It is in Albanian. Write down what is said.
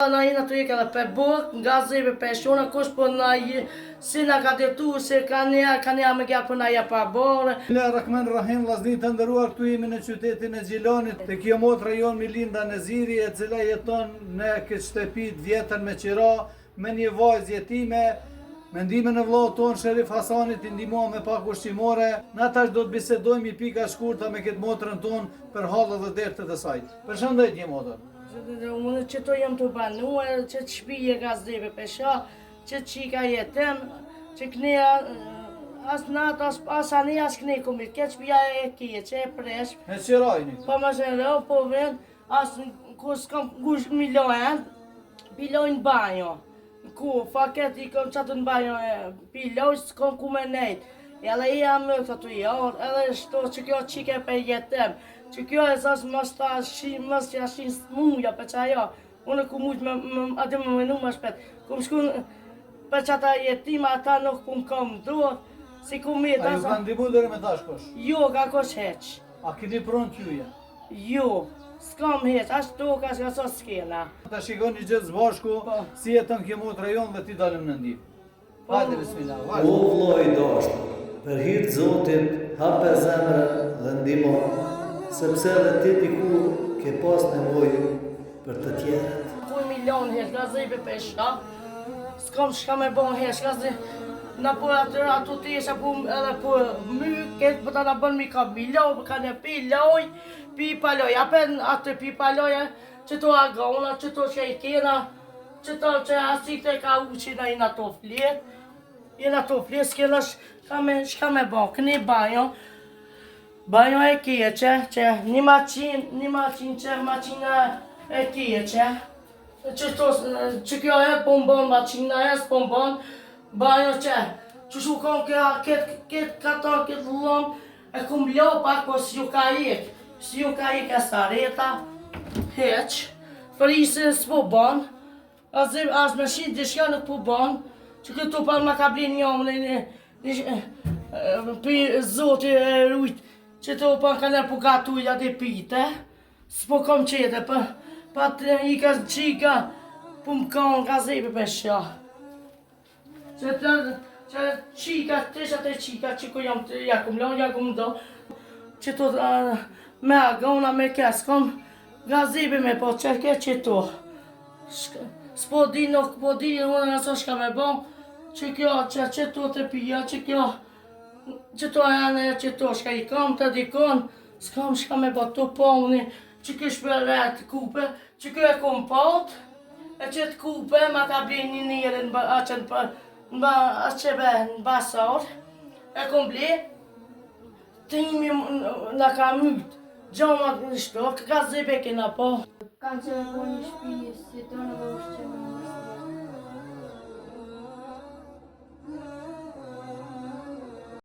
Na jena të jeke edhe për buk, nga zebe për shona, kush për na si na ka detu, se ka nja me gja për na ja pa borë. Bismillahirrahmanirrahim, vllazni të nderuar, këtu jemi në qytetin e Gjilanit, te kjo motë rajon Milinda Neziri, e cila jeton në këtë shtëpi të vjetër me qira, me një vajzë jetime. Me ndihmën e vllohut ton Sherif Hasanit i ndihmova me pak ushqimore. Na tash do të bisedojmë i pika shkurta me këtë motrën ton për hallet dhe dertet e saj. Përshëndetje motër. Unë që to jam të banuar, që të shpije ka zebe për shah, që të qika jetem, që këneja, as natë, as ani, as këne kumit, këtë shpija e kje, që e presh. E qirajni. Po më shënë po vend, as ku s'kam gush milojen, pilojnë banjo. Ku, faket i kom qatë në banjo, piloj, s'kom ku me nejt. Edhe i jam më këtu i orë, edhe shto që kjo qike për jetem. Që kjo e sas mës që ashin smuja për që ajo. Unë ku mujt atë më menu më shpet. Kum shku për që ata jetima, ata nuk kum kom do. Si kum jetë A ju kanë ndihmu deri me tash kosh? Jo, ka kosh heq. A keni pronë qyja? Jo, s'kam heq, ashtu ka s'ka s'kena. Ta shikoni gjithë zbashku, si jeton kjo motë rajon dhe ti dalim në ndihmë. Hajde, bismillah, O vazhdo. vllai i dashur, për hir të Zotit, hape zemrën dhe ndihmo, sepse edhe ti diku ke pas nevojë për të tjerët. Kuj milion heq, nga zebe për shah, s'kam shka me bon heq, nga zebe. Na po ato të isha po edhe po myket, po ta na bën mi ka milion, ka ne piloj, pi paloj, apen atë pi paloj, që to agona, që to që i kena, që to që asi të ka uqina i në to flet, i në to flet, s'kena shka me bon, këni banjo, banjo e keqe, që një maqin që maqina e keqe, që kjo e pombon, maqina e s'pombon, banjo që shu kom këtë katon, këtë lullon, e kum lo pak, po si ju ka ik e sareta, heq, frisë s'po bon, as me shqit dishka nuk po bon, që këtu pa ma ka blin një për zoti e rujt, që të pa ka nërë po gatuja dhe pite, s'po kom qete, pa të i ka qika, po më kanë ka zebe për shah. Që qika, treshat e qika, që ku jam të jakum lo, jakum do, që të me agona, me kes, kom gazebe me po qerke që to. S'po di, nuk po di, unë nga so shka me bon, që kjo, që to të pija, që kjo, që to janë, që to shka i kam të dikon, s'kam shka me bo të poni, që kjo shpëret kupe, që kjo e kom pot, e që të kupe, ma ka blin një njërin, aqen për, në basar, e kom ble, të imi në ka mytë, gjomat në shto, ka zebe kena po. Kanë që në një shpi, si të në ushqe.